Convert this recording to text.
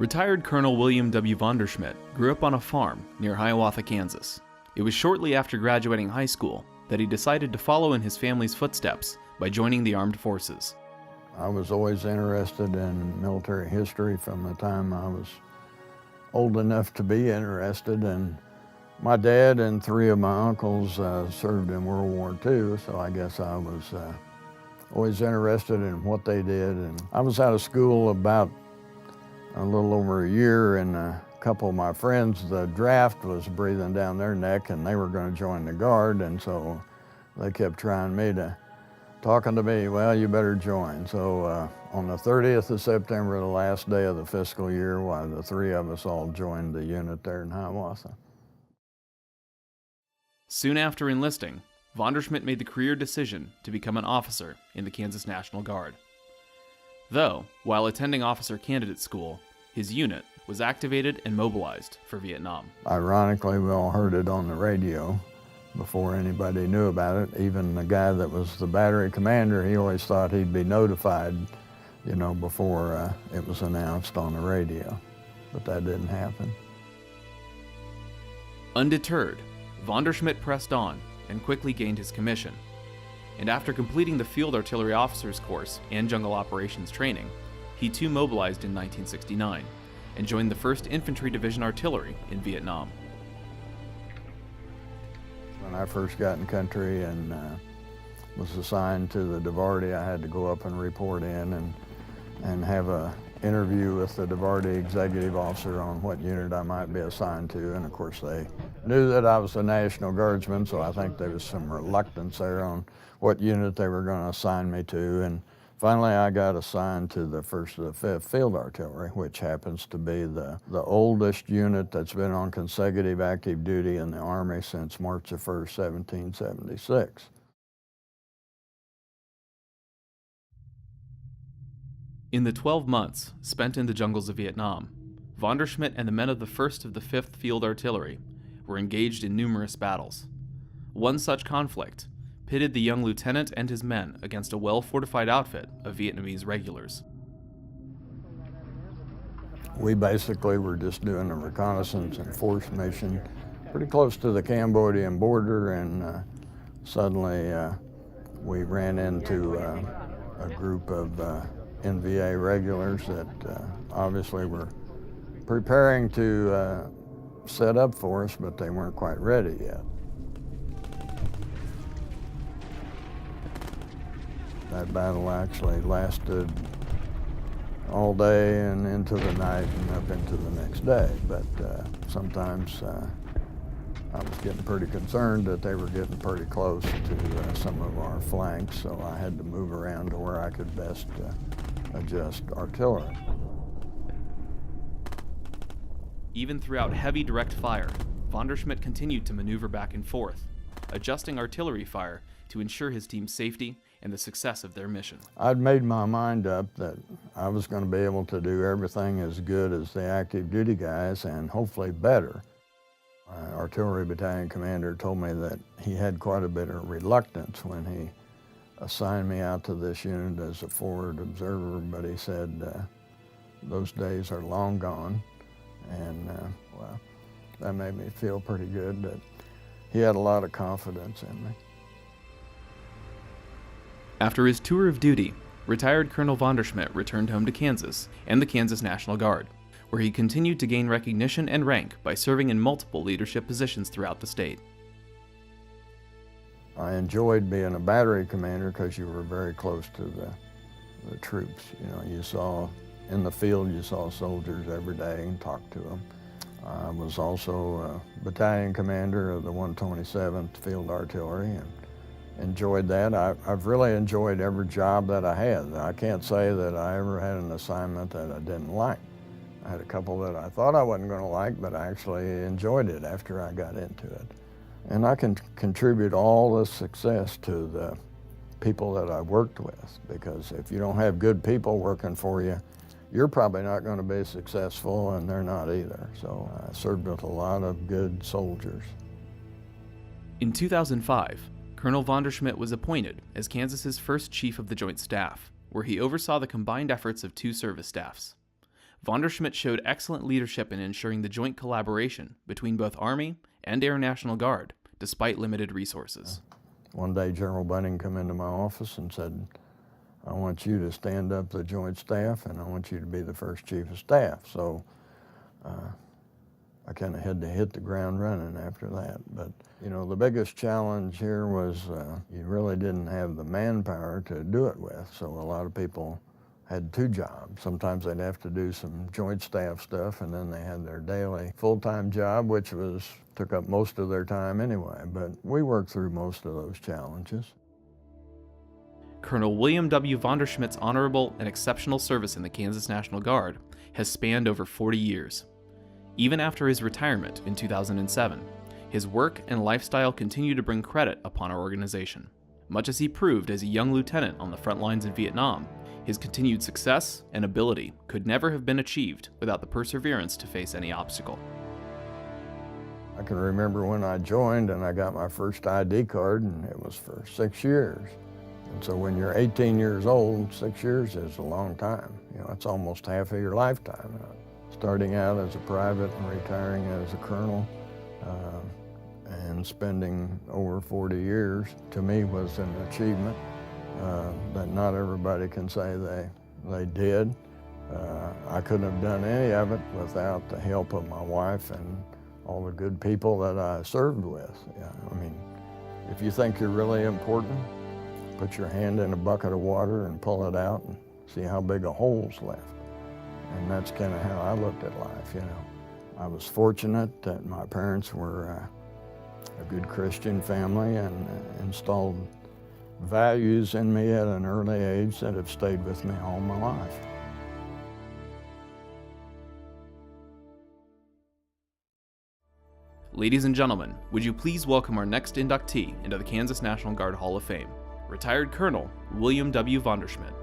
Retired Colonel William W. Vonderschmidt grew up on a farm near Hiawatha, Kansas. It was shortly after graduating high school that he decided to follow in his family's footsteps by joining the armed forces. I was always interested in military history from the time I was old enough to be interested, and my dad and three of my uncles served in World War II, so I guess I was always interested in what they did. And I was out of school about a little over a year, and a couple of my friends, the draft was breathing down their neck and they were going to join the Guard, and so they kept talking to me, well, you better join. So on the 30th of September, the last day of the fiscal year, the three of us all joined the unit there in Hiawatha. Soon after enlisting, Vonderschmidt made the career decision to become an officer in the Kansas National Guard. Though, while attending officer candidate school, his unit was activated and mobilized for Vietnam. Ironically, we all heard it on the radio before anybody knew about it. Even the guy that was the battery commander, he always thought he'd be notified, before it was announced on the radio. But that didn't happen. Undeterred, Vonderschmidt pressed on and quickly gained his commission. And after completing the Field Artillery Officers course and Jungle Operations training, he too mobilized in 1969 and joined the 1st Infantry Division Artillery in Vietnam. When I first got in country and was assigned to the DIVARTY, I had to go up and report in and have an interview with the DIVARTY executive officer on what unit I might be assigned to. And of course they knew that I was a National Guardsman, so I think there was some reluctance there on what unit they were going to assign me to. And finally I got assigned to the 1st of the 5th Field Artillery, which happens to be the oldest unit that's been on consecutive active duty in the Army since March the 1st, 1776. In the 12 months spent in the jungles of Vietnam, Vonderschmidt and the men of the 1st of the 5th Field Artillery were engaged in numerous battles. One such conflict pitted the young lieutenant and his men against a well-fortified outfit of Vietnamese regulars. We basically were just doing a reconnaissance and force mission pretty close to the Cambodian border, and suddenly we ran into a group of NVA regulars that obviously were preparing to set up for us, but they weren't quite ready yet. That battle actually lasted all day and into the night and up into the next day, but sometimes I was getting pretty concerned that they were getting pretty close to some of our flanks, so I had to move around to where I could best adjust artillery. Even throughout heavy direct fire, Vonderschmidt continued to maneuver back and forth, adjusting artillery fire to ensure his team's safety and the success of their mission. I'd made my mind up that I was going to be able to do everything as good as the active duty guys, and hopefully better. My artillery battalion commander told me that he had quite a bit of reluctance when he assigned me out to this unit as a forward observer, but he said those days are long gone, and well, that made me feel pretty good that he had a lot of confidence in me. After his tour of duty, retired Colonel Vonderschmidt returned home to Kansas and the Kansas National Guard, where he continued to gain recognition and rank by serving in multiple leadership positions throughout the state. I enjoyed being a battery commander because you were very close to the troops. You saw in the field, you saw soldiers every day and talked to them. I was also a battalion commander of the 127th Field Artillery and enjoyed that. I've really enjoyed every job that I had. I can't say that I ever had an assignment that I didn't like. I had a couple that I thought I wasn't going to like, but I actually enjoyed it after I got into it. And I can contribute all the success to the people that I worked with, because if you don't have good people working for you, you're probably not going to be successful, and they're not either. So I served with a lot of good soldiers. In 2005, Colonel Vonderschmidt was appointed as Kansas's first Chief of the Joint Staff, where he oversaw the combined efforts of two service staffs. Vonderschmidt showed excellent leadership in ensuring the joint collaboration between both Army and Air National Guard, despite limited resources. One day General Bunning came into my office and said, I want you to stand up the Joint Staff and I want you to be the first Chief of Staff. So I kind of had to hit the ground running after that. But, you know, the biggest challenge here was you really didn't have the manpower to do it with. So a lot of people had two jobs. Sometimes they'd have to do some Joint Staff stuff, and then they had their daily full-time job, which took up most of their time anyway. But we worked through most of those challenges. Colonel William W. Vonderschmidt's honorable and exceptional service in the Kansas National Guard has spanned over 40 years. Even after his retirement in 2007, his work and lifestyle continue to bring credit upon our organization. Much as he proved as a young lieutenant on the front lines in Vietnam, his continued success and ability could never have been achieved without the perseverance to face any obstacle. I can remember when I joined and I got my first ID card, and it was for 6 years. And so when you're 18 years old, 6 years is a long time. You know, it's almost half of your lifetime. Starting out as a private and retiring as a colonel and spending over 40 years, to me, was an achievement that not everybody can say they did. I couldn't have done any of it without the help of my wife and all the good people that I served with. Yeah, I mean, if you think you're really important, put your hand in a bucket of water and pull it out and see how big a hole's left. And that's kind of how I looked at life, you know. I was fortunate that my parents were a good Christian family and installed values in me at an early age that have stayed with me all my life. Ladies and gentlemen, would you please welcome our next inductee into the Kansas National Guard Hall of Fame, Retired Colonel William W. Vonderschmidt.